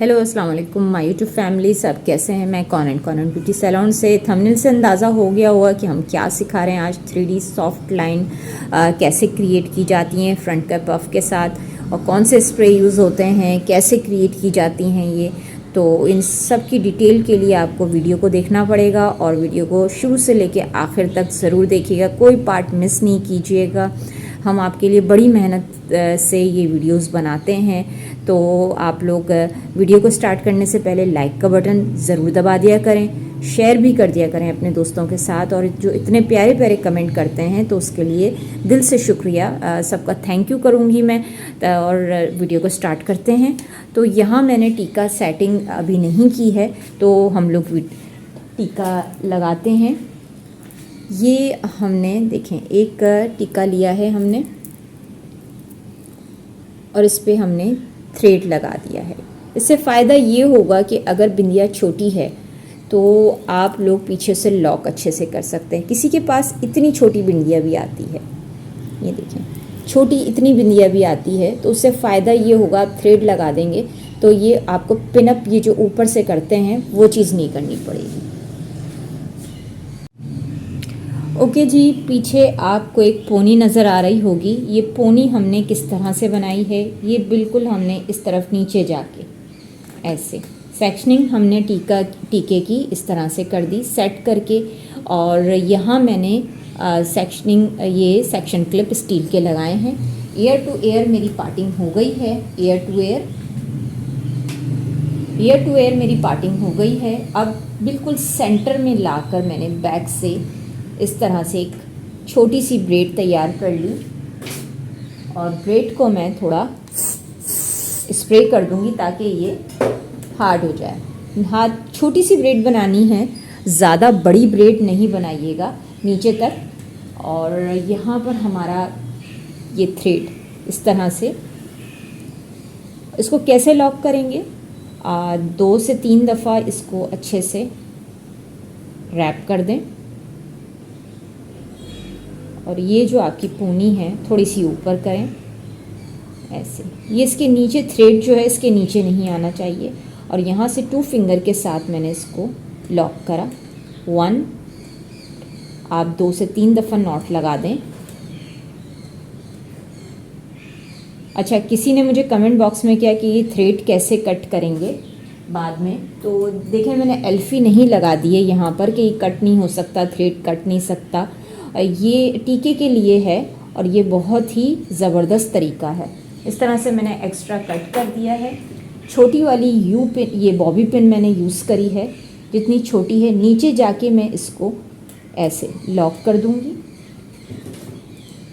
Hello अस्सलाम वालेकुम my YouTube family, सब कैसे हैं। मैं कॉर्नर ब्यूटी सैलून से। थंबनेल से अंदाज़ा हो गया होगा कि हम क्या सिखा रहे हैं आज। 3D सॉफ्ट लाइन कैसे क्रिएट की जाती हैं फ्रंट के पफ के साथ, और कौन से स्प्रे यूज़ होते हैं, कैसे क्रिएट की जाती हैं ये। तो इन सब की डिटेल के लिए आपको वीडियो को देखना पड़ेगा, और वीडियो को शुरू से लेके आखिर तक ज़रूर देखिएगा, कोई पार्ट मिस नहीं कीजिएगा। हम आपके लिए बड़ी मेहनत से ये वीडियोस बनाते हैं, तो आप लोग वीडियो को स्टार्ट करने से पहले लाइक का बटन ज़रूर दबा दिया करें, शेयर भी कर दिया करें अपने दोस्तों के साथ, और जो इतने प्यारे प्यारे कमेंट करते हैं तो उसके लिए दिल से शुक्रिया, सबका थैंक यू करूँगी मैं। और वीडियो को स्टार्ट करते हैं। तो यहाँ मैंने टीका सेटिंग अभी नहीं की है, तो हम लोग टीका लगाते हैं। ये हमने देखें एक टीका लिया है हमने, और इस पे हमने थ्रेड लगा दिया है। इससे फ़ायदा ये होगा कि अगर बिंदिया छोटी है तो आप लोग पीछे से लॉक अच्छे से कर सकते हैं। किसी के पास इतनी छोटी बिंदिया भी आती है, ये देखें छोटी इतनी बिंदिया भी आती है, तो उससे फ़ायदा ये होगा आप थ्रेड लगा देंगे तो ये आपको पिनअप ये जो ऊपर से करते हैं वो चीज़ नहीं करनी पड़ेगी। ओके जी, पीछे आपको एक पोनी नज़र आ रही होगी। ये पोनी हमने किस तरह से बनाई है, ये बिल्कुल हमने इस तरफ नीचे जाके ऐसे सेक्शनिंग हमने टीके की इस तरह से कर दी सेट करके। और यहाँ मैंने सेक्शनिंग ये सेक्शन क्लिप स्टील के लगाए हैं। एयर टू एयर मेरी पार्टिंग हो गई है, एयर टू एयर मेरी पार्टिंग हो गई है। अब बिल्कुल सेंटर में लाकर मैंने बैक से इस तरह से एक छोटी सी ब्रेड तैयार कर ली, और ब्रेड को मैं थोड़ा स्प्रे कर दूंगी ताकि ये हार्ड हो जाए। हाथ छोटी सी ब्रेड बनानी है, ज़्यादा बड़ी ब्रेड नहीं बनाइएगा नीचे तक। और यहाँ पर हमारा ये थ्रेड इस तरह से, इसको कैसे लॉक करेंगे, 2 से 3 दफ़ा इसको अच्छे से रैप कर दें। और ये जो आपकी पोनी है थोड़ी सी ऊपर करें ऐसे। ये इसके नीचे थ्रेड जो है इसके नीचे नहीं आना चाहिए, और यहाँ से 2 फिंगर के साथ मैंने इसको लॉक करा। 1, आप 2 से 3 दफ़ा नॉट लगा दें। अच्छा, किसी ने मुझे कमेंट बॉक्स में किया कि ये थ्रेड कैसे कट करेंगे बाद में, तो देखें मैंने एल्फी नहीं लगा दी है यहाँ पर कि ये कट नहीं हो सकता, थ्रेड कट नहीं सकता। ये टीके के लिए है, और ये बहुत ही ज़बरदस्त तरीका है। इस तरह से मैंने एक्स्ट्रा कट कर दिया है। छोटी वाली यू पिन, ये बॉबी पिन मैंने यूज़ करी है, जितनी छोटी है। नीचे जाके मैं इसको ऐसे लॉक कर दूंगी।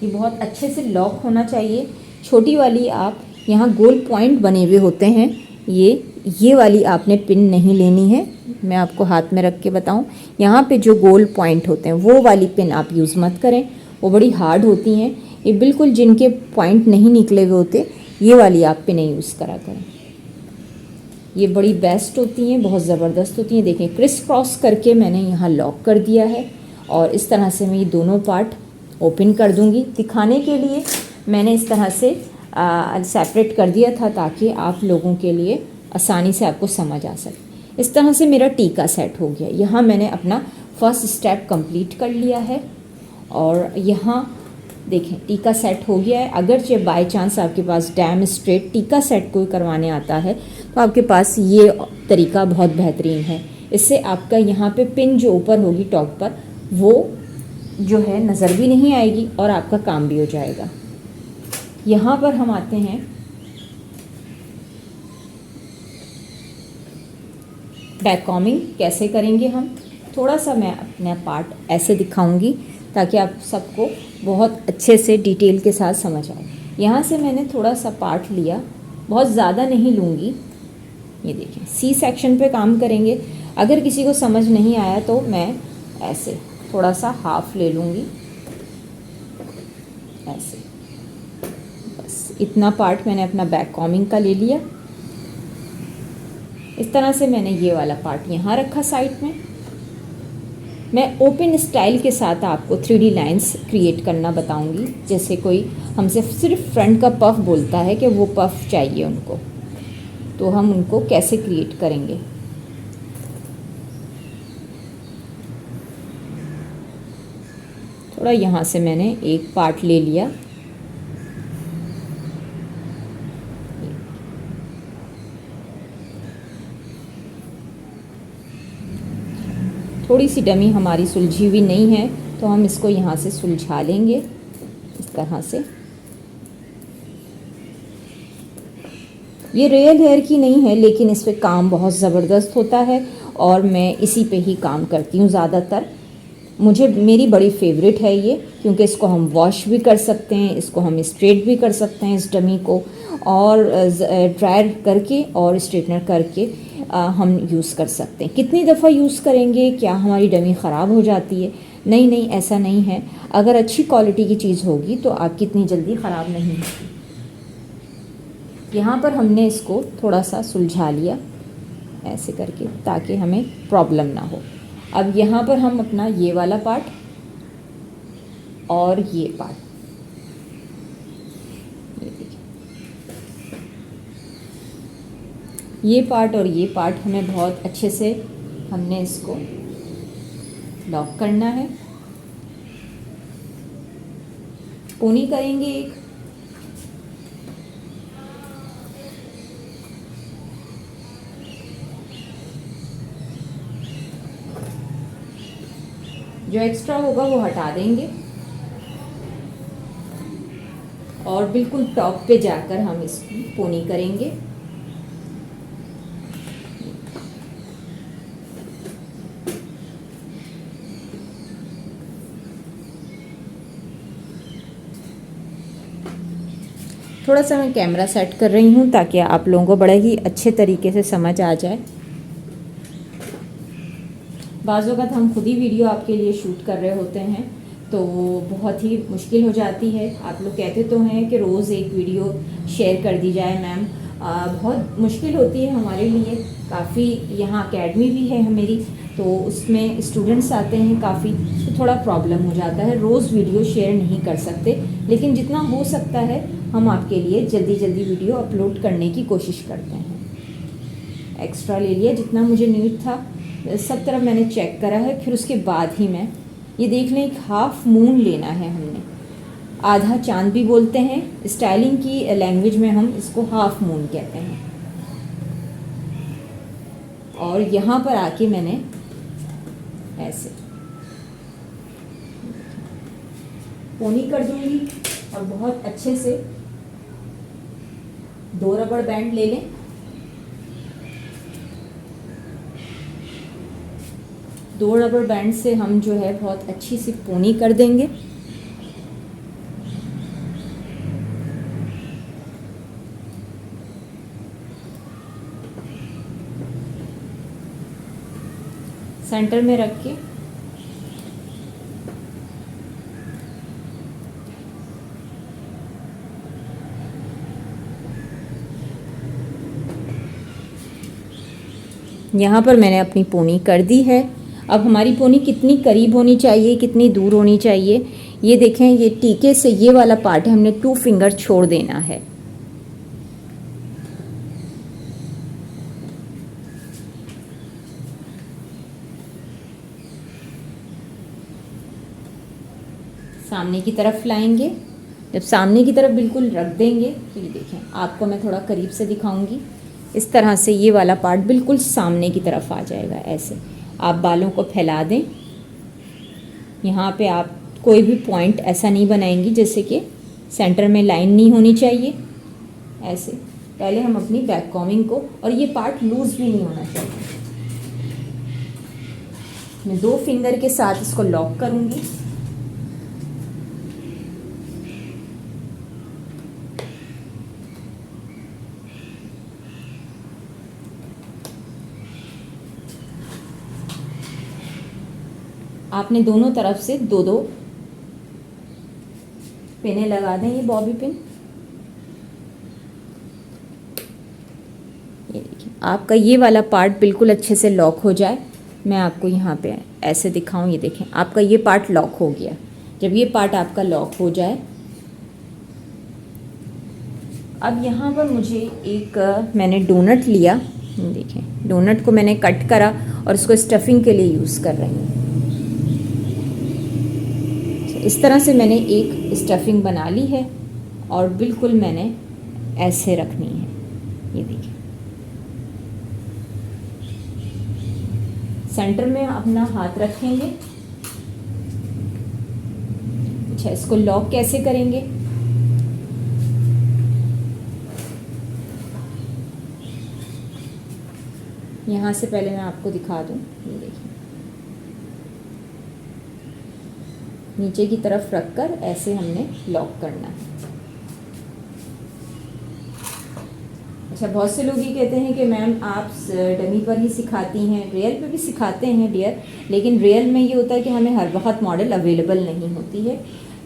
ये बहुत अच्छे से लॉक होना चाहिए। छोटी वाली आप यहाँ गोल पॉइंट बने हुए होते हैं, ये वाली आपने पिन नहीं लेनी है। मैं आपको हाथ में रख के बताऊं, यहाँ पे जो गोल पॉइंट होते हैं वो वाली पिन आप यूज़ मत करें, वो बड़ी हार्ड होती हैं। ये बिल्कुल जिनके पॉइंट नहीं निकले हुए होते, ये वाली आप पिनें यूज़ करा करें। ये बड़ी बेस्ट होती हैं, बहुत ज़बरदस्त होती हैं। देखें क्रिस क्रॉस करके मैंने यहाँ लॉक कर दिया है, और इस तरह से मैं ये दोनों पार्ट ओपन कर दूँगी। दिखाने के लिए मैंने इस तरह से सेपरेट कर दिया था ताकि आप लोगों के लिए आसानी से आपको समझ आ सके। इस तरह से मेरा टीका सेट हो गया। यहाँ मैंने अपना फर्स्ट स्टेप कंप्लीट कर लिया है, और यहाँ देखें टीका सेट हो गया है। अगर बाय चांस आपके पास डैम स्ट्रेट टीका सेट कोई करवाने आता है तो आपके पास ये तरीका बहुत बेहतरीन है। इससे आपका यहाँ पे पिन जो ऊपर होगी टॉप पर, वो जो है नज़र भी नहीं आएगी और आपका काम भी हो जाएगा। यहाँ पर हम आते हैं बैक कॉमिंग कैसे करेंगे हम। थोड़ा सा मैं अपना पार्ट ऐसे दिखाऊंगी ताकि आप सबको बहुत अच्छे से डिटेल के साथ समझ आए। यहाँ से मैंने थोड़ा सा पार्ट लिया, बहुत ज़्यादा नहीं लूँगी। ये देखिए सी सेक्शन पे काम करेंगे। अगर किसी को समझ नहीं आया तो मैं ऐसे थोड़ा सा हाफ ले लूँगी, ऐसे। बस इतना पार्ट मैंने अपना बैक कॉमिंग का ले लिया। इस तरह से मैंने ये वाला पार्ट यहाँ रखा साइड में। मैं ओपन स्टाइल के साथ आपको 3D लाइंस क्रिएट करना बताऊंगी। जैसे कोई हमसे सिर्फ फ्रंट का पफ बोलता है कि वो पफ चाहिए उनको, तो हम उनको कैसे क्रिएट करेंगे। थोड़ा यहाँ से मैंने एक पार्ट ले लिया, थोड़ी सी डमी हमारी सुलझी हुई नहीं है तो हम इसको यहाँ से सुलझा लेंगे इस तरह से। ये रियल हेयर की नहीं है लेकिन इस पे काम बहुत ज़बरदस्त होता है और मैं इसी पे ही काम करती हूँ ज़्यादातर। मेरी बड़ी फेवरेट है ये, क्योंकि इसको हम वॉश भी कर सकते हैं, इसको हम स्ट्रेट भी कर सकते हैं इस डमी को, और ड्रायर करके और स्ट्रेटनर करके हम यूज़ कर सकते हैं। कितनी दफ़ा यूज़ करेंगे, क्या हमारी डमी ख़राब हो जाती है? नहीं नहीं, ऐसा नहीं है। अगर अच्छी क्वालिटी की चीज़ होगी तो आपकी इतनी जल्दी ख़राब नहीं होगी। यहाँ पर हमने इसको थोड़ा सा सुलझा लिया ऐसे करके ताकि हमें प्रॉब्लम ना हो। अब यहाँ पर हम अपना ये वाला पार्ट और ये पार्ट, ये देखिए, ये पार्ट और ये पार्ट हमें बहुत अच्छे से हमने इसको लॉक करना है। पोनी करेंगे एक, जो एक्स्ट्रा होगा वो हटा देंगे और बिल्कुल टॉप पे जाकर हम इसकी पोनी करेंगे। थोड़ा सा मैं कैमरा सेट कर रही हूँ ताकि आप लोगों को बड़ा ही अच्छे तरीके से समझ आ जाए। बाज़ वक़्त हम खुद ही वीडियो आपके लिए शूट कर रहे होते हैं तो बहुत ही मुश्किल हो जाती है। आप लोग कहते तो हैं कि रोज़ एक वीडियो शेयर कर दी जाए मैम, बहुत मुश्किल होती है हमारे लिए। काफ़ी यहाँ एकेडमी भी है मेरी, तो उसमें स्टूडेंट्स आते हैं काफ़ी, तो थोड़ा प्रॉब्लम हो जाता है, रोज़ वीडियो शेयर नहीं कर सकते। लेकिन जितना हो सकता है हम आपके लिए जल्दी जल्दी वीडियो अपलोड करने की कोशिश करते हैं। एक्स्ट्रा ले लिया जितना मुझे नीड था, सब तरफ मैंने चेक करा है। फिर उसके बाद ही मैं ये देख लें, एक हाफ मून लेना है हमने, आधा चांद भी बोलते हैं, स्टाइलिंग की लैंग्वेज में हम इसको हाफ मून कहते हैं। और यहाँ पर आके मैंने ऐसे पोनी कर दूंगी और बहुत अच्छे से 2 रबड़ बैंड ले लें। 2 रबड़ बैंड से हम जो है बहुत अच्छी सी पोनी कर देंगे। सेंटर में रख के यहाँ पर मैंने अपनी पोनी कर दी है। अब हमारी पोनी कितनी करीब होनी चाहिए, कितनी दूर होनी चाहिए, ये देखें। ये टीके से ये वाला पार्ट है, हमने 2 फिंगर छोड़ देना है। सामने की तरफ लाएंगे। जब सामने की तरफ बिल्कुल रख देंगे तो ये देखें, आपको मैं थोड़ा करीब से दिखाऊंगी। इस तरह से ये वाला पार्ट बिल्कुल सामने की तरफ आ जाएगा। ऐसे आप बालों को फैला दें। यहाँ पे आप कोई भी पॉइंट ऐसा नहीं बनाएंगी जैसे कि सेंटर में लाइन नहीं होनी चाहिए। ऐसे पहले हम अपनी बैक कॉमिंग को, और ये पार्ट लूज भी नहीं होना चाहिए। मैं 2 फिंगर के साथ इसको लॉक करूँगी। आपने दोनों तरफ से 2-2 पिनें लगा दें, ये बॉबी पिन। ये देखिए, आपका ये वाला पार्ट बिल्कुल अच्छे से लॉक हो जाए। मैं आपको यहाँ पे ऐसे दिखाऊं, ये देखें, आपका ये पार्ट लॉक हो गया। जब ये पार्ट आपका लॉक हो जाए, अब यहाँ पर मुझे एक मैंने डोनट लिया, देखें डोनट को मैंने कट करा और उसको स्टफिंग के लिए यूज़ कर रही हूँ। इस तरह से मैंने एक स्टफिंग बना ली है और बिल्कुल मैंने ऐसे रखनी है, ये देखिए। सेंटर में अपना हाथ रखेंगे। अच्छा, इसको लॉक कैसे करेंगे? यहाँ से पहले मैं आपको दिखा दूँ, ये देखिए, नीचे की तरफ रखकर ऐसे हमने लॉक करना है। अच्छा, बहुत से लोग ये कहते हैं कि मैम आप डमी पर ही सिखाती हैं, रियल पे भी सिखाते हैं डियर, लेकिन रियल में ये होता है कि हमें हर वक्त मॉडल अवेलेबल नहीं होती है,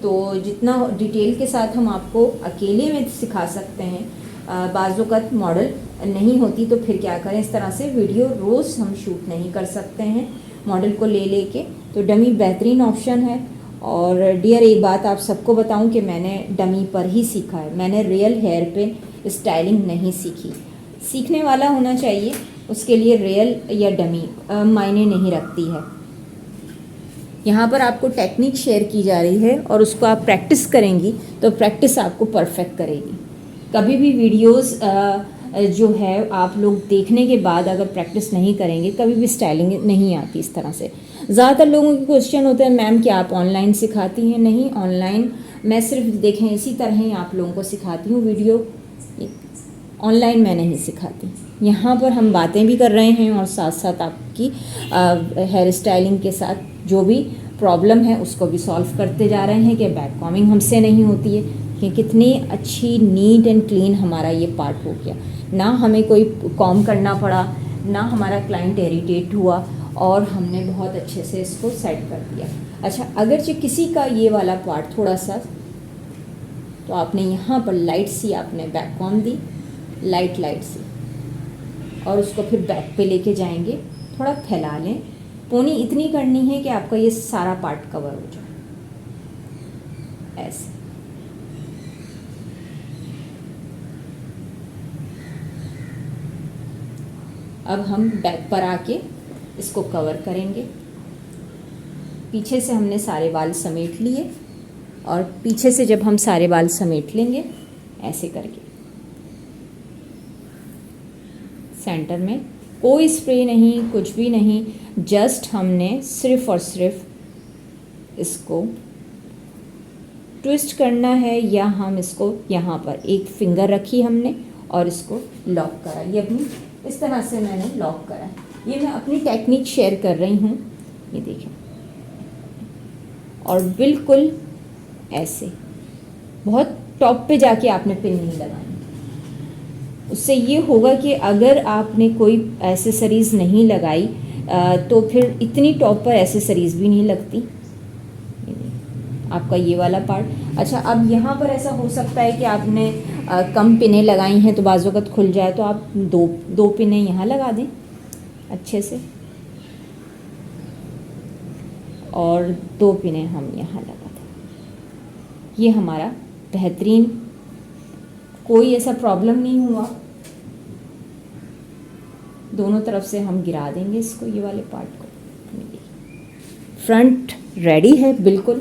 तो जितना डिटेल के साथ हम आपको अकेले में सिखा सकते हैं, बाज़ वक़्त मॉडल नहीं होती तो फिर क्या करें, इस तरह से वीडियो रोज़ हम शूट नहीं कर सकते हैं मॉडल को ले के, तो डमी बेहतरीन ऑप्शन है। और डियर एक बात आप सबको बताऊं कि मैंने डमी पर ही सीखा है, मैंने रियल हेयर पे स्टाइलिंग नहीं सीखी। सीखने वाला होना चाहिए, उसके लिए रियल या डमी मायने नहीं रखती है। यहाँ पर आपको टेक्निक शेयर की जा रही है और उसको आप प्रैक्टिस करेंगी तो प्रैक्टिस आपको परफेक्ट करेगी। कभी भी वीडियोस जो है आप लोग देखने के बाद अगर प्रैक्टिस नहीं करेंगे, कभी भी स्टाइलिंग नहीं आती इस तरह से। ज़्यादातर लोगों के क्वेश्चन होते हैं, मैम क्या आप ऑनलाइन सिखाती हैं? नहीं, ऑनलाइन मैं सिर्फ देखें इसी तरह ही आप लोगों को सिखाती हूँ वीडियो, ऑनलाइन मैं नहीं सिखाती। यहाँ पर हम बातें भी कर रहे हैं और साथ साथ आपकी हेयर स्टाइलिंग के साथ जो भी प्रॉब्लम है उसको भी सॉल्व करते जा रहे हैं कि बैक कॉमिंग हमसे नहीं होती है, कि कितनी अच्छी नीट एंड क्लीन हमारा ये पार्ट हो गया, ना हमें कोई कॉम करना पड़ा, ना हमारा क्लाइंट इरिटेट हुआ और हमने बहुत अच्छे से इसको सेट कर दिया। अच्छा, अगरचे किसी का ये वाला पार्ट थोड़ा सा, तो आपने यहाँ पर लाइट सी आपने बैक कॉम दी, लाइट सी, और उसको फिर बैक पे लेके जाएंगे, थोड़ा फैला लें, पोनी इतनी करनी है कि आपका ये सारा पार्ट कवर हो जाए, ऐसे। अब हम बैक पर आके इसको कवर करेंगे। पीछे से हमने सारे बाल समेट लिए और पीछे से जब हम सारे बाल समेट लेंगे ऐसे करके, सेंटर में कोई स्प्रे नहीं, कुछ भी नहीं, जस्ट हमने सिर्फ और सिर्फ इसको ट्विस्ट करना है, या हम इसको यहाँ पर एक फिंगर रखी हमने और इसको लॉक करा। ये अपनी इस तरह से मैंने लॉक करा। ये मैं अपनी टेक्निक शेयर कर रही हूँ, ये देखें, और बिल्कुल ऐसे, बहुत टॉप पे जाके आपने पिन नहीं लगानी। उससे ये होगा कि अगर आपने कोई एसेसरीज़ नहीं लगाई तो फिर इतनी टॉप पर एसेसरीज़ भी नहीं लगती। आपका ये वाला पार्ट। अच्छा, अब यहाँ पर ऐसा हो सकता है कि आपने कम पिनें लगाई हैं तो बाज़ वक़्त खुल जाए, तो आप दो पिनें यहाँ लगा दें अच्छे से, और 2 पिनें हम यहाँ लगा दें। ये हमारा बेहतरीन, कोई ऐसा प्रॉब्लम नहीं हुआ। दोनों तरफ से हम गिरा देंगे इसको, ये वाले पार्ट को। फ्रंट रेडी है बिल्कुल।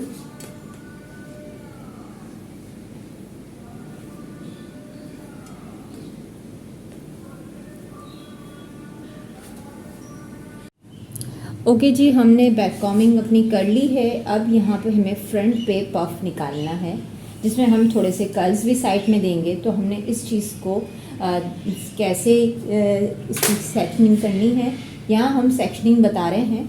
ओके जी, हमने बैक कॉमिंग अपनी कर ली है। अब यहाँ पे हमें फ्रंट पे पफ निकालना है, जिसमें हम थोड़े से कर्ल्स भी साइड में देंगे। तो हमने इस चीज़ को कैसे इसकी सेक्शनिंग करनी है, यहाँ हम सेक्शनिंग बता रहे हैं।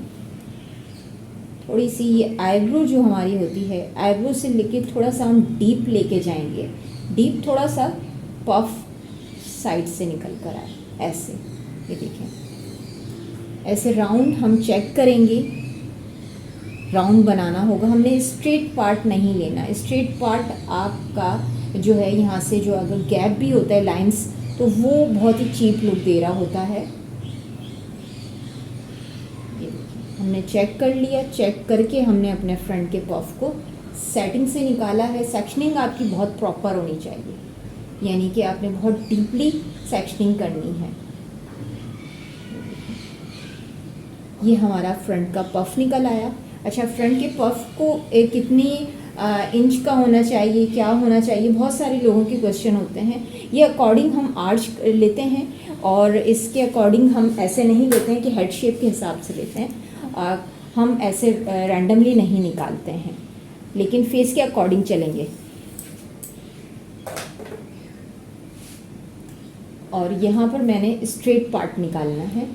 थोड़ी सी ये आईब्रो जो हमारी होती है, आईब्रो से लेके थोड़ा सा हम डीप लेके जाएंगे, डीप थोड़ा सा पफ साइड से निकल कर आए, ऐसे। ये देखें, ऐसे राउंड हम चेक करेंगे, राउंड बनाना होगा। हमने स्ट्रेट पार्ट नहीं लेना। स्ट्रेट पार्ट आपका जो है यहाँ से जो अगर गैप भी होता है लाइंस, तो वो बहुत ही चीप लुक दे रहा होता है। ये देखिए, हमने चेक कर लिया। चेक करके हमने अपने फ्रंट के पफ को सेटिंग से निकाला है। सेक्शनिंग आपकी बहुत प्रॉपर होनी चाहिए। यानी कि आपने बहुत डीपली सेक्शनिंग करनी है। ये हमारा फ्रंट का पफ निकल आया। अच्छा, फ्रंट के पफ को कितनी इंच का होना चाहिए, क्या होना चाहिए, बहुत सारे लोगों के क्वेश्चन होते हैं। ये अकॉर्डिंग हम आर्च लेते हैं और इसके अकॉर्डिंग हम ऐसे नहीं लेते हैं कि हेड शेप के हिसाब से लेते हैं। हम ऐसे रैंडमली नहीं निकालते हैं, लेकिन फेस के अकॉर्डिंग चलेंगे। और यहाँ पर मैंने स्ट्रेट पार्ट निकालना है।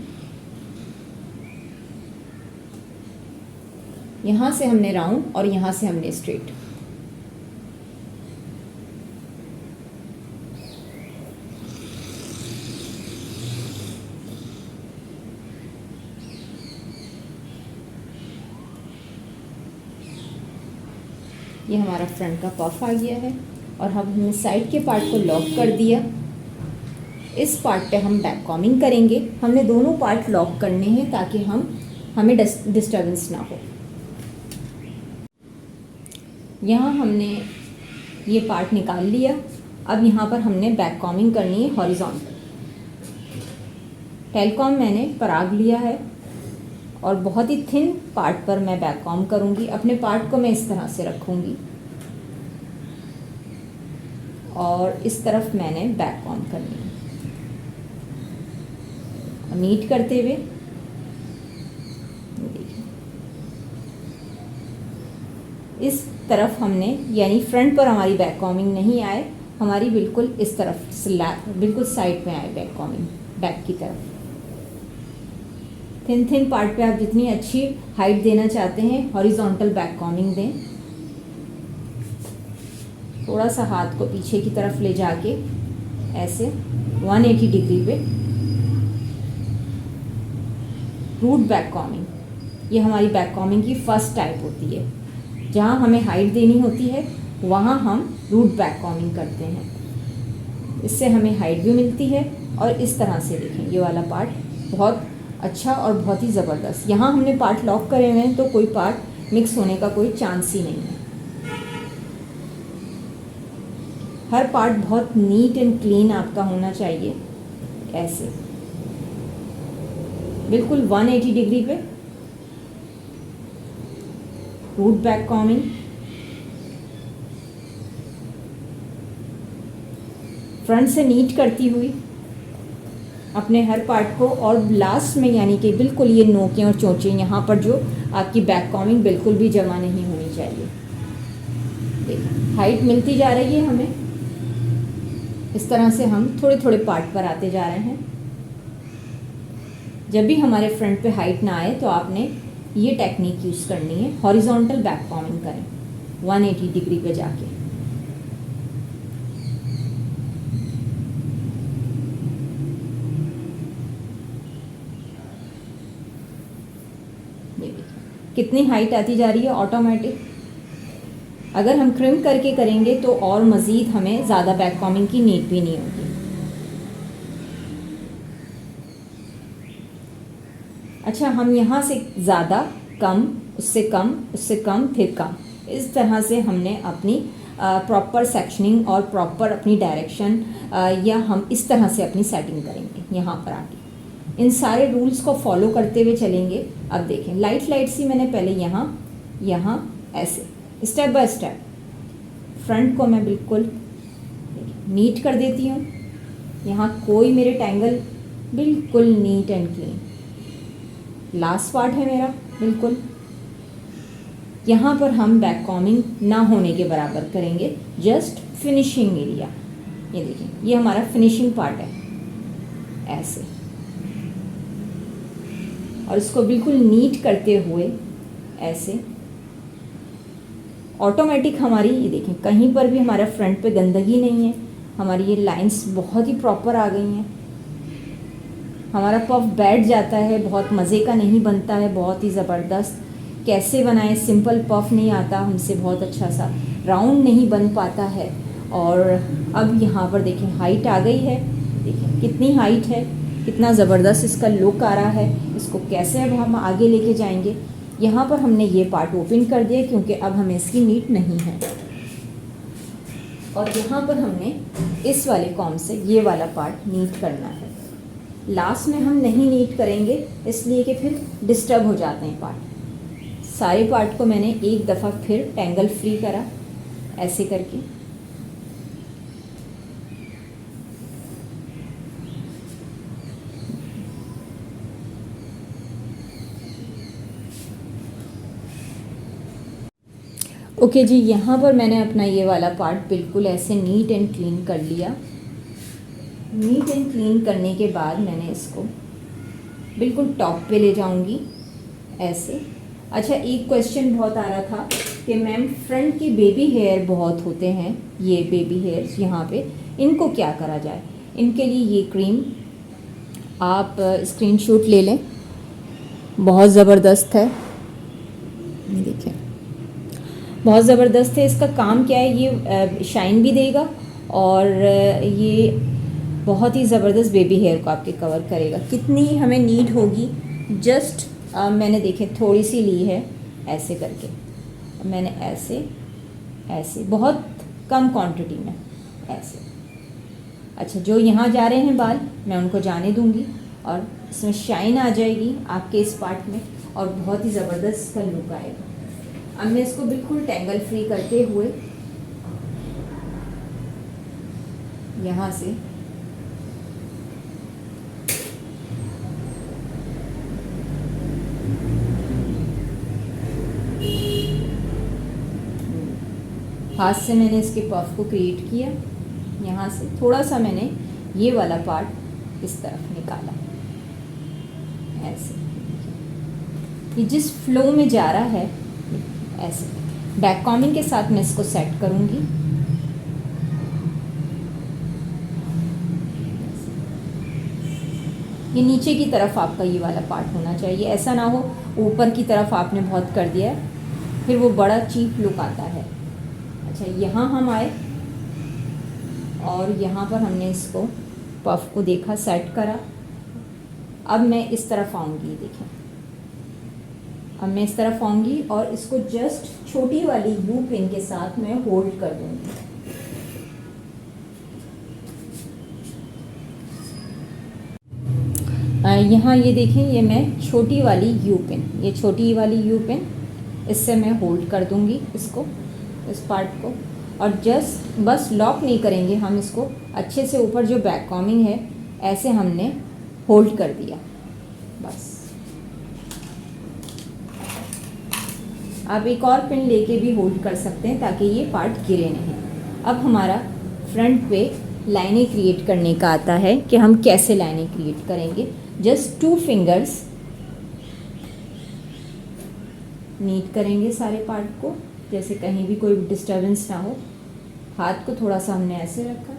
यहाँ से हमने राउंड और यहाँ से हमने स्ट्रेट। ये हमारा फ्रंट का पफ आ गया है और अब हमने साइड के पार्ट को लॉक कर दिया। इस पार्ट पे हम बैक कॉमिंग करेंगे। हमने दोनों पार्ट लॉक करने हैं ताकि हमें डिस्टर्बेंस ना हो। यहाँ हमने ये पार्ट निकाल लिया। अब यहाँ पर हमने बैक कॉमिंग करनी है हॉरिजॉन्टल। टेल कॉम मैंने पराग लिया है और बहुत ही थिन पार्ट पर मैं बैक कॉम करूँगी। अपने पार्ट को मैं इस तरह से रखूँगी और इस तरफ मैंने बैक कॉम करनी है। नीट करते हुए इस तरफ हमने, यानी फ्रंट पर हमारी बैक कॉमिंग नहीं आए, हमारी बिल्कुल इस तरफ बिल्कुल साइड में आए बैक कॉमिंग, बैक की तरफ। थिन पार्ट पे आप जितनी अच्छी हाइट देना चाहते हैं हॉरिजॉन्टल बैक कॉमिंग दें। थोड़ा सा हाथ को पीछे की तरफ ले जाके ऐसे 180 डिग्री पे रूट बैक कॉमिंग। ये हमारी बैक कॉमिंग की फर्स्ट टाइप होती है। जहाँ हमें हाइट देनी होती है वहाँ हम रूट बैक कॉमिंग करते हैं। इससे हमें हाइट भी मिलती है। और इस तरह से देखें, ये वाला पार्ट बहुत अच्छा और बहुत ही ज़बरदस्त। यहाँ हमने पार्ट लॉक करे हुए हैं तो कोई पार्ट मिक्स होने का कोई चांस ही नहीं है। हर पार्ट बहुत नीट एंड क्लीन आपका होना चाहिए। ऐसे बिल्कुल 180 डिग्री पे रूट बैक कॉमिंग। फ्रंट से नीट करती हुई अपने हर पार्ट को, और लास्ट में यानी कि बिल्कुल ये नोकें और चोंचें यहाँ पर जो आपकी बैक कॉमिंग बिल्कुल भी जमा नहीं होनी चाहिए। देखिए हाइट मिलती जा रही है हमें। इस तरह से हम थोड़े थोड़े पार्ट पर आते जा रहे हैं। जब भी हमारे फ्रंट पे हाइट ना आए तो आपने ये टेक्निक यूज़ करनी है, हॉरिजॉन्टल बैक कॉमिंग करें 180 डिग्री पे जाके। ये देखिए कितनी हाइट आती जा रही है ऑटोमेटिक। अगर हम क्रिम करके करेंगे तो और मज़ीद हमें ज़्यादा बैक कॉमिंग की नीड भी नहीं होगी। अच्छा, हम यहाँ से ज़्यादा, कम, उससे कम, उससे कम, फिर कम, इस तरह से हमने अपनी प्रॉपर सेक्शनिंग और प्रॉपर अपनी डायरेक्शन या हम इस तरह से अपनी सेटिंग करेंगे। यहाँ पर आके इन सारे रूल्स को फॉलो करते हुए चलेंगे। अब देखें लाइट सी मैंने पहले यहाँ ऐसे स्टेप बाय स्टेप फ्रंट को मैं बिल्कुल नीट कर देती हूँ। यहाँ कोई मेरे टैंगल बिल्कुल neat and clean. Last part है मेरा बिल्कुल। यहाँ पर हम बैक कॉमिंग ना होने के बराबर करेंगे, जस्ट फिनिशिंग एरिया। ये देखिए ये हमारा फिनिशिंग पार्ट है ऐसे, और इसको बिल्कुल नीट करते हुए ऐसे ऑटोमेटिक हमारी, ये देखें कहीं पर भी हमारा फ्रंट पे गंदगी नहीं है। हमारी ये लाइंस बहुत ही प्रॉपर आ गई हैं। हमारा पफ बैठ जाता है, बहुत मज़े का नहीं बनता है, बहुत ही ज़बरदस्त। कैसे बनाएं, सिंपल पफ नहीं आता हमसे, बहुत अच्छा सा राउंड नहीं बन पाता है। और अब यहाँ पर देखें हाइट आ गई है। देखें कितनी हाइट है, कितना ज़बरदस्त इसका लुक आ रहा है। इसको कैसे अब हम आगे लेके जाएंगे। यहाँ पर हमने ये पार्ट ओपन कर दिया क्योंकि अब हमें इसकी नीड नहीं है। और यहाँ पर हमने इस वाले कॉम से ये वाला पार्ट नीट करना है। लास्ट में हम नहीं नीट करेंगे इसलिए कि फिर डिस्टर्ब हो जाते हैं पार्ट। सारे पार्ट को मैंने एक दफ़ा फिर टेंगल फ्री करा ऐसे करके। ओके जी, यहाँ पर मैंने अपना ये वाला पार्ट बिल्कुल ऐसे नीट एंड क्लीन कर लिया। नीट एंड क्लीन करने के बाद मैंने इसको बिल्कुल टॉप पे ले जाऊंगी ऐसे। अच्छा, एक क्वेश्चन बहुत आ रहा था कि मैम फ्रंट के बेबी हेयर बहुत होते हैं, ये बेबी हेयर्स यहाँ पे, इनको क्या करा जाए? इनके लिए ये क्रीम आप स्क्रीनशॉट ले लें, बहुत ज़बरदस्त है। ये देखें, बहुत ज़बरदस्त है। इसका काम क्या है, ये शाइन भी देगा और ये बहुत ही ज़बरदस्त बेबी हेयर को आपके कवर करेगा। कितनी हमें नीड होगी, जस्ट मैंने देखे थोड़ी सी ली है ऐसे करके, मैंने ऐसे ऐसे बहुत कम क्वांटिटी में ऐसे। अच्छा, जो यहाँ जा रहे हैं बाल मैं उनको जाने दूँगी और इसमें शाइन आ जाएगी आपके इस पार्ट में और बहुत ही ज़बरदस्त इसका लुक आएगा। अब मैं इसको बिल्कुल टेंगल फ्री करते हुए यहाँ से हाथ से मैंने इसके पफ को क्रिएट किया। यहाँ से थोड़ा सा मैंने ये वाला पार्ट इस तरफ निकाला ऐसे। ये जिस फ्लो में जा रहा है ऐसे, बैक कॉमिंग के साथ मैं इसको सेट करूंगी। ये नीचे की तरफ आपका ये वाला पार्ट होना चाहिए, ऐसा ना हो ऊपर की तरफ आपने बहुत कर दिया है, फिर वो बड़ा चीप लुक आता है। अच्छा, यहाँ हम आए और यहाँ पर हमने इसको पफ को देखा, सेट करा। अब मैं इस तरफ आऊँगी, देखें अब मैं इस तरफ आऊँगी और इसको जस्ट छोटी वाली यू पिन के साथ मैं होल्ड कर दूँगी। यहाँ ये देखें, ये मैं छोटी वाली यू पिन, ये छोटी वाली यू पिन, इससे मैं होल्ड कर दूँगी इसको, इस पार्ट को। और जस्ट बस लॉक नहीं करेंगे हम इसको, अच्छे से ऊपर जो बैक कॉमिंग है ऐसे हमने होल्ड कर दिया बस। आप एक और पिन लेके भी होल्ड कर सकते हैं ताकि ये पार्ट गिरे नहीं। अब हमारा फ्रंट पे लाइनें क्रिएट करने का आता है कि हम कैसे लाइनें क्रिएट करेंगे। जस्ट 2 फिंगर्स नीट करेंगे सारे पार्ट को, जैसे कहीं भी कोई डिस्टर्बेंस ना हो। हाथ को थोड़ा सा हमने ऐसे रखा,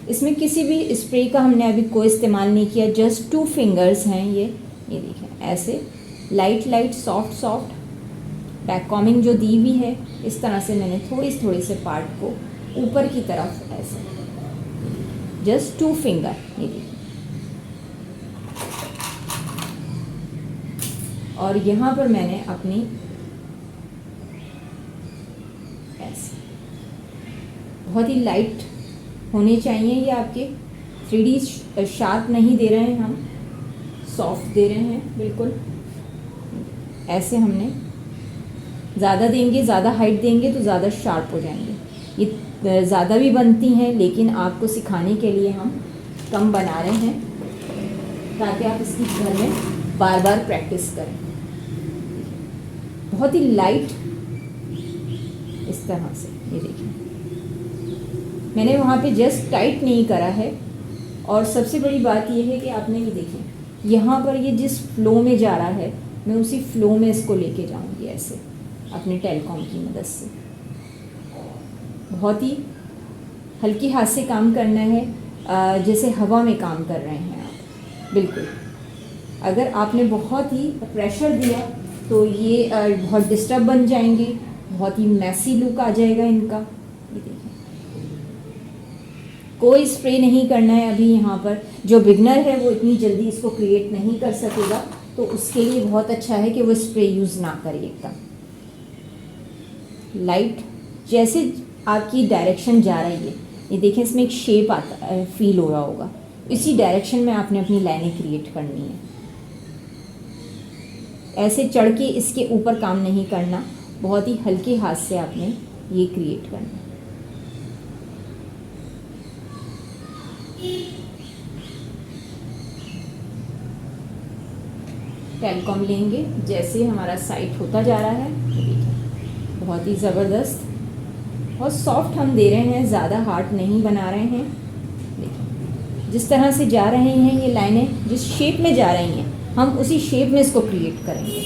इसमें किसी भी स्प्रे का हमने अभी कोई इस्तेमाल नहीं किया, जस्ट 2 फिंगर्स हैं ये देखें ऐसे, light light soft soft back combing जो दी हुई है, इस तरह से मैंने थोड़ी से पार्ट को ऊपर की तरफ ऐसे, जस्ट 2 फिंगर ये देखिए। और यहाँ पर मैंने अपनी ऐसे, बहुत ही लाइट होने चाहिए ये आपके, 3D शार्प नहीं दे रहे हैं हम, सॉफ्ट दे रहे हैं बिल्कुल ऐसे। हमने ज़्यादा देंगे, ज़्यादा हाइट देंगे तो ज़्यादा शार्प हो जाएंगे। ये ज़्यादा भी बनती हैं, लेकिन आपको सिखाने के लिए हम कम बना रहे हैं ताकि आप इसकी घर में बार बार प्रैक्टिस करें। बहुत ही लाइट इस तरह से ये देखिए, मैंने वहाँ पे जस्ट टाइट नहीं करा है। और सबसे बड़ी बात ये है कि आपने ये देखें, यहाँ पर ये जिस फ्लो में जा रहा है मैं उसी फ्लो में इसको लेके जाऊँगी ऐसे अपने टेलकॉम की मदद से। बहुत ही हल्की हाथ से काम करना है, जैसे हवा में काम कर रहे हैं आप बिल्कुल। अगर आपने बहुत ही प्रेशर दिया तो ये बहुत डिस्टर्ब बन जाएंगे, बहुत ही मैसी लुक आ जाएगा इनका। ये देखिए, कोई स्प्रे नहीं करना है अभी यहाँ पर। जो बिगनर है वो इतनी जल्दी इसको क्रिएट नहीं कर सकेगा, तो उसके लिए बहुत अच्छा है कि वो स्प्रे यूज़ ना करे। एकदम लाइट, जैसे आपकी डायरेक्शन जा रही है, ये देखें इसमें एक शेप आता फील हो रहा होगा, इसी डायरेक्शन में आपने अपनी लाइनें क्रिएट करनी है। ऐसे चढ़ के इसके ऊपर काम नहीं करना, बहुत ही हल्के हाथ से आपने ये क्रिएट करना है। टेलकॉम लेंगे, जैसे हमारा साइट होता जा रहा है, बहुत ही ज़बरदस्त, बहुत सॉफ्ट हम दे रहे हैं, ज़्यादा हार्ड नहीं बना रहे हैं। देखिए जिस तरह से जा रहे हैं ये लाइनें, जिस शेप में जा रही हैं, हम उसी शेप में इसको क्रिएट करेंगे।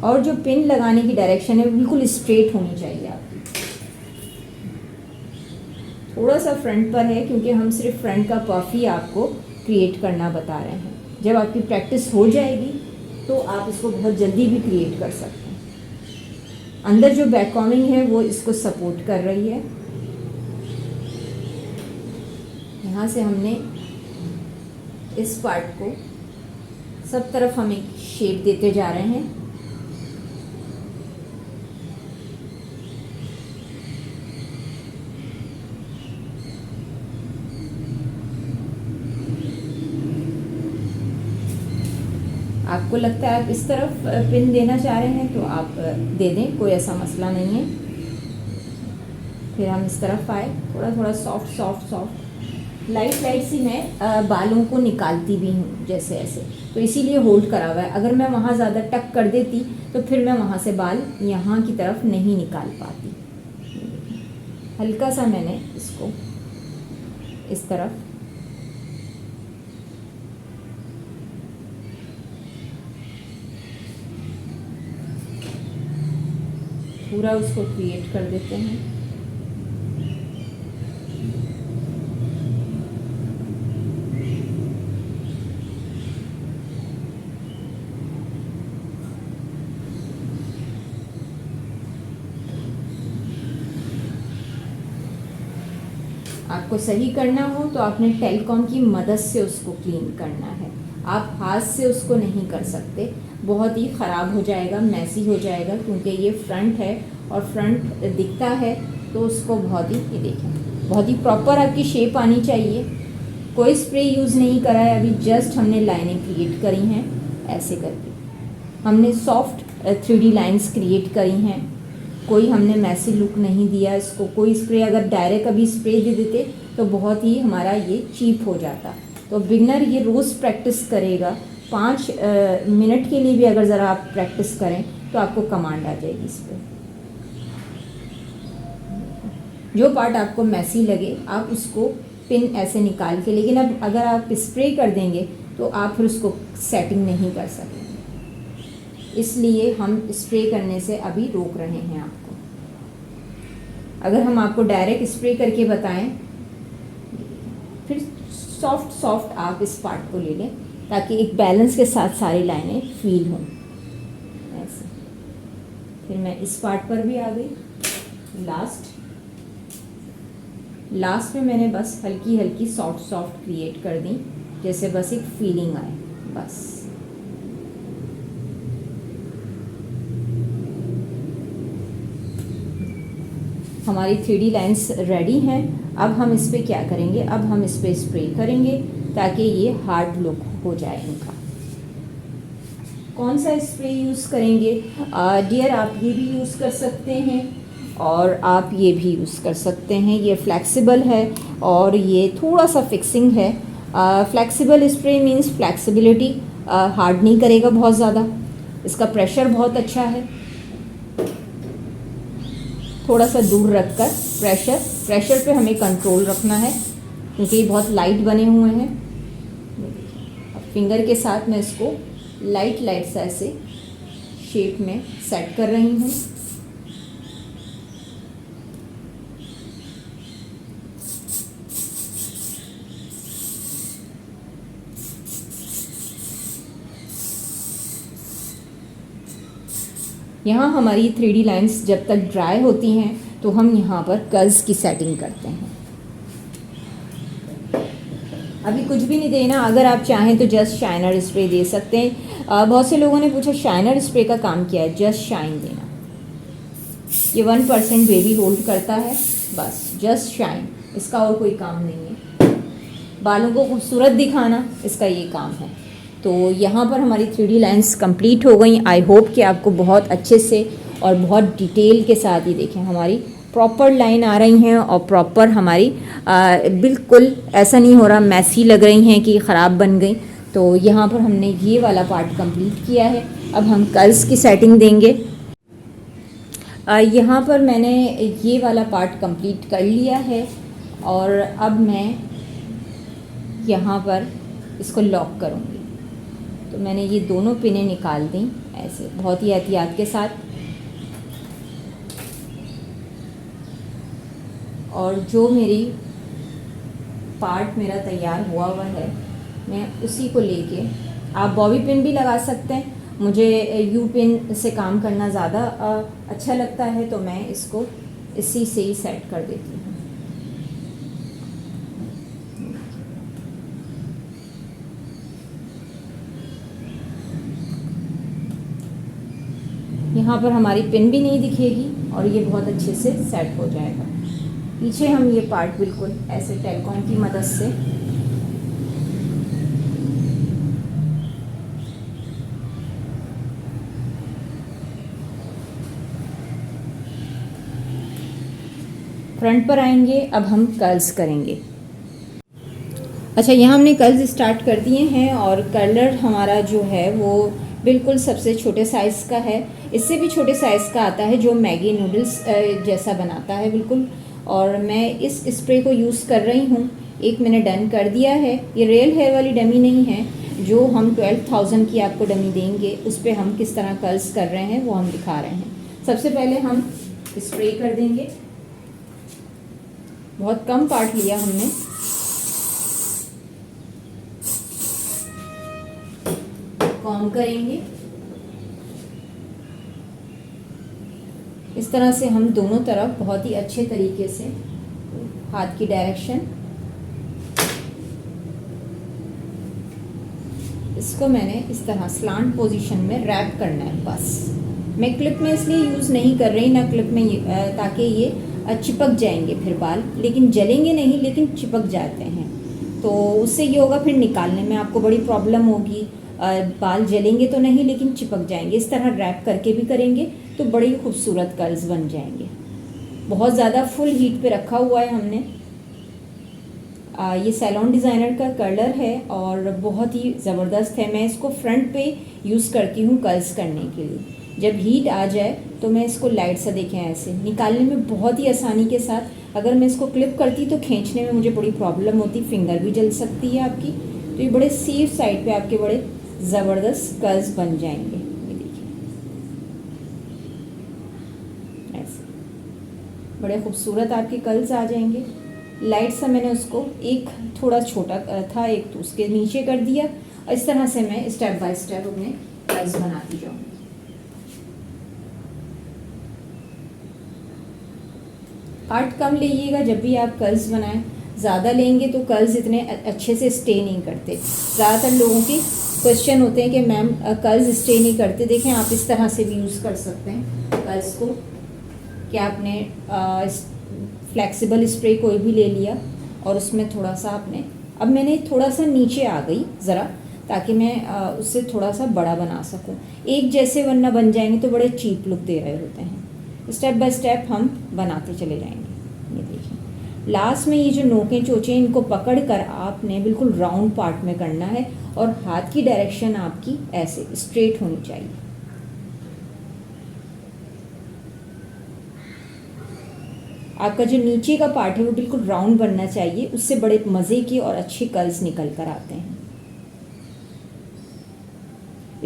और जो पिन लगाने की डायरेक्शन है बिल्कुल स्ट्रेट होनी चाहिए आपकी। थोड़ा सा फ्रंट पर है क्योंकि हम सिर्फ फ्रंट का पफ ही आपको क्रिएट करना बता रहे हैं। जब आपकी प्रैक्टिस हो जाएगी तो आप इसको बहुत जल्दी भी क्रिएट कर सकते हैं। अंदर जो बैक कॉमिंग है वो इसको सपोर्ट कर रही है। यहाँ से हमने इस पार्ट को सब तरफ हम एक शेप देते जा रहे हैं। आपको लगता है आप इस तरफ पिन देना चाह रहे हैं तो आप दे दें, कोई ऐसा मसला नहीं है। फिर हम इस तरफ आए, थोड़ा थोड़ा soft soft soft light light सी मैं बालों को निकालती भी हूँ जैसे ऐसे, तो इसीलिए होल्ड करा हुआ है। अगर मैं वहाँ ज़्यादा टक कर देती तो फिर मैं वहाँ से बाल यहाँ की तरफ नहीं निकाल पाती। हल्का सा मैंने इसको इस तरफ पूरा उसको क्रिएट कर देते हैं। आपको सही करना हो तो आपने टेलकॉम की मदद से उसको क्लीन करना है, आप हाथ से उसको नहीं कर सकते, बहुत ही ख़राब हो जाएगा, मैसी हो जाएगा, क्योंकि ये फ्रंट है और फ्रंट दिखता है तो उसको बहुत ही, ये देखें, बहुत ही प्रॉपर आपकी शेप आनी चाहिए। कोई स्प्रे यूज़ नहीं करा है अभी, जस्ट हमने लाइनें क्रिएट करी हैं ऐसे करके। हमने सॉफ्ट 3D लाइंस क्रिएट करी हैं, कोई हमने मैसी लुक नहीं दिया इसको। कोई स्प्रे अगर डायरेक्ट अभी स्प्रे दे देते तो बहुत ही हमारा ये चीप हो जाता। तो बिगनर ये रोज़ प्रैक्टिस करेगा, 5 मिनट के लिए भी अगर ज़रा आप प्रैक्टिस करें तो आपको कमांड आ जाएगी इस पर। जो पार्ट आपको मैसी लगे आप उसको पिन ऐसे निकाल के, लेकिन अब अगर आप स्प्रे कर देंगे तो आप फिर उसको सेटिंग नहीं कर सकेंगे, इसलिए हम स्प्रे करने से अभी रोक रहे हैं आपको। अगर हम आपको डायरेक्ट स्प्रे करके बताएं, फिर सॉफ्ट सॉफ्ट आप इस पार्ट को ले लें ताकि एक बैलेंस के साथ सारी लाइनें फील हों ऐसे। फिर मैं इस पार्ट पर भी आ गई। लास्ट में मैंने बस हल्की हल्की सॉफ्ट सॉफ्ट क्रिएट कर दी, जैसे बस एक फीलिंग आए बस। हमारी 3D लाइंस रेडी हैं। अब हम इस पर क्या करेंगे, अब हम इस पर स्प्रे करेंगे ताकि ये हार्ड लुक हो जाए इनका। कौन सा स्प्रे यूज़ करेंगे डियर, आप ये भी यूज़ कर सकते हैं और आप ये भी यूज़ कर सकते हैं। ये फ्लेक्सिबल है और ये थोड़ा सा फिक्सिंग है। Flexible spray means flexibility, hard नहीं करेगा बहुत ज़्यादा, इसका प्रेशर बहुत अच्छा है। थोड़ा सा दूर रखकर प्रेशर पे हमें कंट्रोल रखना है क्योंकि ये बहुत लाइट बने हुए हैं। अब फिंगर के साथ मैं इसको लाइट सा ऐसे शेप में सेट कर रही हूँ। यहाँ हमारी 3D लाइंस जब तक ड्राई होती हैं तो हम यहाँ पर कर्व्स की सेटिंग करते हैं। अभी कुछ भी नहीं देना, अगर आप चाहें तो जस्ट शाइनर स्प्रे दे सकते हैं। बहुत से लोगों ने पूछा शाइनर स्प्रे का काम क्या है। जस्ट शाइन देना, ये 1% बेबी होल्ड करता है, बस जस्ट शाइन, इसका और कोई काम नहीं है। बालों को खूबसूरत दिखाना इसका ये काम है। तो यहाँ पर हमारी 3D लाइंस कंप्लीट हो गई। आई होप कि आपको बहुत अच्छे से और बहुत डिटेल के साथ ही देखें हमारी प्रॉपर लाइन आ रही हैं और प्रॉपर हमारी बिल्कुल ऐसा नहीं हो रहा मैसी लग रही हैं कि ख़राब बन गई। तो यहाँ पर हमने ये वाला पार्ट कंप्लीट किया है। अब हम कर्ल्स की सेटिंग देंगे। यहाँ पर मैंने ये वाला पार्ट कंप्लीट कर लिया है और अब मैं यहाँ पर इसको लॉक करूँगी। तो मैंने ये दोनों पिनें निकाल दी ऐसे बहुत ही एहतियात के साथ, और जो मेरी पार्ट मेरा तैयार हुआ है मैं उसी को लेके, आप बॉबी पिन भी लगा सकते हैं। मुझे यू पिन से काम करना ज़्यादा अच्छा लगता है, तो मैं इसको इसी से ही सेट कर देती हूँ। यहाँ पर हमारी पिन भी नहीं दिखेगी और ये बहुत अच्छे से सेट हो जाएगा। पीछे हम ये पार्ट बिल्कुल ऐसे टेलकॉम की मदद से फ्रंट पर आएंगे। अब हम कर्ल्स करेंगे। अच्छा, यहाँ हमने कर्ल्स स्टार्ट कर दिए हैं और कलर हमारा जो है वो बिल्कुल सबसे छोटे साइज़ का है। इससे भी छोटे साइज़ का आता है जो मैगी नूडल्स जैसा बनाता है बिल्कुल। और मैं इस स्प्रे को यूज़ कर रही हूँ। एक मैंने डन कर दिया है। ये रियल हेयर वाली डमी नहीं है, जो हम 12,000 की आपको डमी देंगे उस पर हम किस तरह कर्ल्स कर रहे हैं वो हम दिखा रहे हैं। सबसे पहले हम स्प्रे कर देंगे। बहुत कम पार्ट लिया हमने। कॉम्ब करेंगे इस तरह से हम दोनों तरफ बहुत ही अच्छे तरीके से हाथ की डायरेक्शन। इसको मैंने इस तरह स्लांट पोजीशन में रैप करना है बस। मैं क्लिप में इसलिए यूज़ नहीं कर रही ना क्लिप में, ताकि ये चिपक जाएंगे फिर बाल, लेकिन जलेंगे नहीं लेकिन चिपक जाते हैं। तो उससे ये होगा फिर निकालने में आपको बड़ी प्रॉब्लम होगी। बाल जलेंगे तो नहीं लेकिन चिपक जाएंगे। इस तरह रैप करके भी करेंगे तो बड़ी खूबसूरत कर्ल्स बन जाएंगे। बहुत ज़्यादा फुल हीट पे रखा हुआ है हमने। ये सैलॉन डिज़ाइनर का कर्लर है और बहुत ही ज़बरदस्त है। मैं इसको फ्रंट पे यूज़ करती हूँ कर्ल्स करने के लिए। जब हीट आ जाए तो मैं इसको लाइट सा देखें ऐसे निकालने में बहुत ही आसानी के साथ। अगर मैं इसको क्लिप करती तो खींचने में मुझे बड़ी प्रॉब्लम होती, फिंगर भी जल सकती है आपकी। तो ये बड़े सेफ साइड पे आपके बड़े ज़बरदस्त कर्ल्स बन जाएंगे। ये देखिए ऐसे बड़े खूबसूरत आपके कर्ल्स आ जाएंगे। लाइट सा मैंने उसको एक थोड़ा छोटा था, एक तो उसके नीचे कर दिया और इस तरह से मैं स्टेप बाय स्टेप अपने कर्ल्स बनाती जाऊँगी। पार्ट कम लीजिएगा जब भी आप कर्ल्स बनाएं। ज़्यादा लेंगे तो कर्ल्स इतने अच्छे से स्टे नहीं करते। ज़्यादातर लोगों के क्वेश्चन होते हैं कि मैम कर्ल्स स्टे नहीं करते। देखें, आप इस तरह से भी यूज़ कर सकते हैं कर्ल्स को कि आपने फ्लेक्सिबल स्प्रे कोई भी ले लिया और उसमें थोड़ा सा आपने, अब मैंने थोड़ा सा नीचे आ गई ज़रा, ताकि मैं उससे थोड़ा सा बड़ा बना सकूं। एक जैसे वरना बन जाएंगे तो बड़े चीप लुक दे रहे होते हैं। स्टेप बाय स्टेप हम बनाते चले जाएंगे। ये देखिए लास्ट में ये जो नोकें चोचें इनको पकड़ कर आपने बिल्कुल राउंड पार्ट में करना है और हाथ की डायरेक्शन आपकी ऐसे स्ट्रेट होनी चाहिए। आपका जो नीचे का पार्ट है वो बिल्कुल राउंड बनना चाहिए, उससे बड़े मज़े के और अच्छे कर्ल्स निकल कर आते हैं।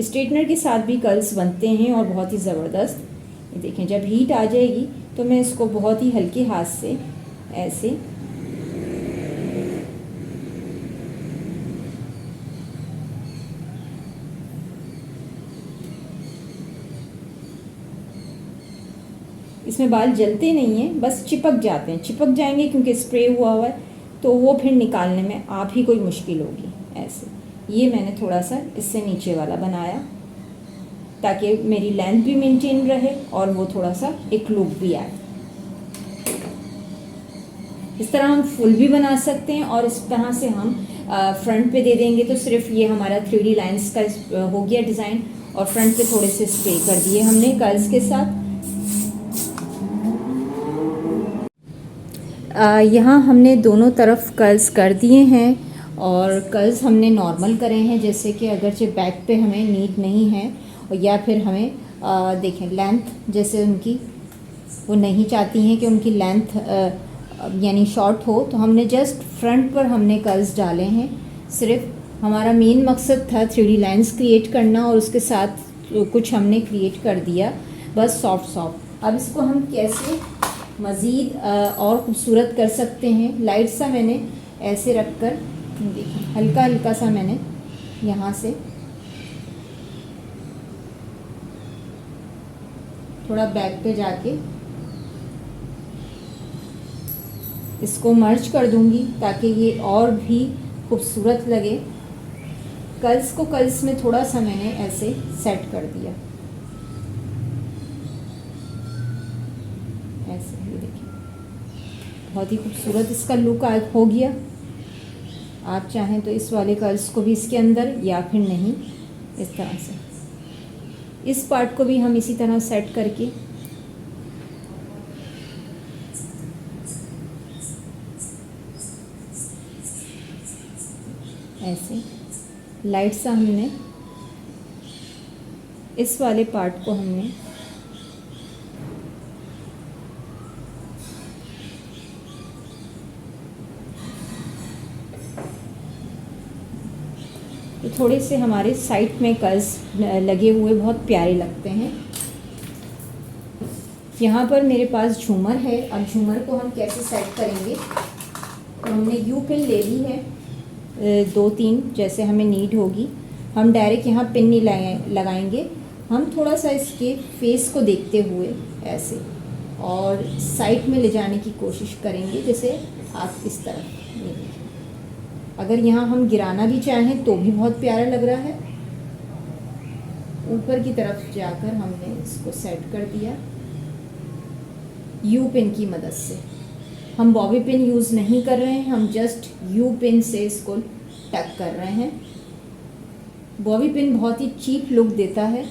स्ट्रेटनर के साथ भी कर्ल्स बनते हैं और बहुत ही ज़बरदस्त। ये देखें, जब हीट आ जाएगी तो मैं इसको बहुत ही हल्के हाथ से ऐसे इसमें बाल जलते नहीं हैं, बस चिपक जाते हैं, चिपक जाएंगे क्योंकि स्प्रे हुआ हुआ है। तो वो फिर निकालने में आप ही कोई मुश्किल होगी। ऐसे ये मैंने थोड़ा सा इससे नीचे वाला बनाया ताकि मेरी लेंथ भी मेंटेन रहे और वो थोड़ा सा एक लुक भी आए। इस तरह हम फुल भी बना सकते हैं और इस तरह से हम फ्रंट पे दे देंगे तो सिर्फ ये हमारा 3D लाइंस का हो गया डिज़ाइन, और फ्रंट पे थोड़े से स्प्रे कर दिए हमने कर्ल्स के साथ। यहाँ हमने दोनों तरफ कर्ल्स कर दिए हैं और कर्ल्स हमने नॉर्मल करे हैं, जैसे कि अगरचे बैक पे हमें नीड नहीं है या फिर हमें देखें लेंथ जैसे उनकी वो नहीं चाहती हैं कि उनकी लेंथ यानी शॉर्ट हो, तो हमने जस्ट फ्रंट पर हमने कर्ल्स डाले हैं। सिर्फ हमारा मेन मकसद था 3D लाइंस क्रिएट करना और उसके साथ कुछ हमने क्रिएट कर दिया बस सॉफ्ट। अब इसको हम कैसे मज़ीद और खूबसूरत कर सकते हैं, लाइट सा मैंने ऐसे रख कर देखिए हल्का हल्का सा मैंने यहाँ से थोड़ा बैक पे जाके इसको मर्ज कर दूंगी ताकि ये और भी खूबसूरत लगे। कर्ल्स में थोड़ा सा मैंने ऐसे सेट कर दिया, ऐसे ये देखिए बहुत ही खूबसूरत इसका लुक हो गया। आप चाहें तो इस वाले कर्ल्स को भी इसके अंदर या फिर नहीं, इस तरह से इस पार्ट को भी हम इसी तरह सेट करके ऐसे लाइट सा हमने इस वाले पार्ट को हमने तो थोड़े से हमारे साइड में कर्ल्स लगे हुए बहुत प्यारे लगते हैं। यहाँ पर मेरे पास झूमर है। अब झूमर को हम कैसे सेट करेंगे, तो हमने यू पिन ले ली है 2-3 जैसे हमें नीड होगी। हम डायरेक्ट यहाँ पिन नहीं लगाएंगे, हम थोड़ा सा इसके फेस को देखते हुए ऐसे और साइड में ले जाने की कोशिश करेंगे, जैसे आप इस तरफ। अगर यहाँ हम गिराना भी चाहें तो भी बहुत प्यारा लग रहा है। ऊपर की तरफ जाकर हमने इसको सेट कर दिया यू पिन की मदद से। हम बॉबी पिन यूज़ नहीं कर रहे हैं, हम जस्ट यू पिन से इसको टक कर रहे हैं। बॉबी पिन बहुत ही चीप लुक देता है।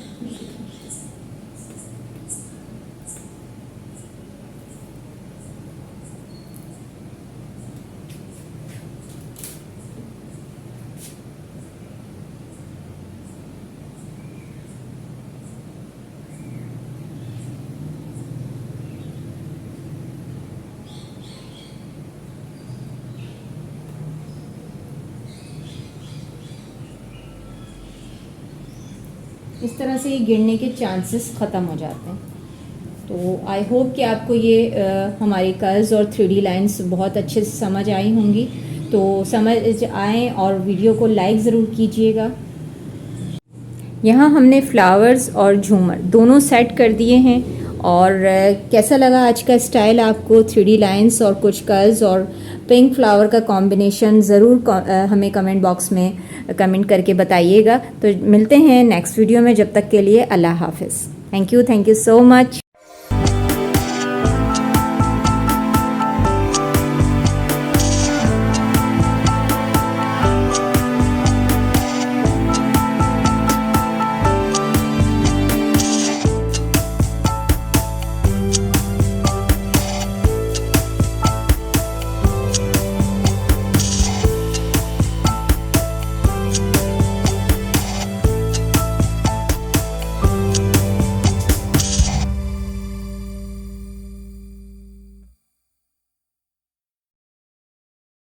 इस तरह से ये गिरने के चांसेस ख़त्म हो जाते हैं। तो आई होप कि आपको ये हमारे कर्ल्स और 3D लाइंस बहुत अच्छे से समझ आई होंगी। तो समझ आए और वीडियो को लाइक ज़रूर कीजिएगा। यहाँ हमने फ्लावर्स और झूमर दोनों सेट कर दिए हैं। और कैसा लगा आज का स्टाइल आपको, 3D लाइंस और कुछ कर्ल्स और पिंक फ्लावर का कॉम्बिनेशन, ज़रूर हमें कमेंट बॉक्स में कमेंट करके बताइएगा। तो मिलते हैं नेक्स्ट वीडियो में, जब तक के लिए अल्लाह हाफ़िज़। Thank you so much.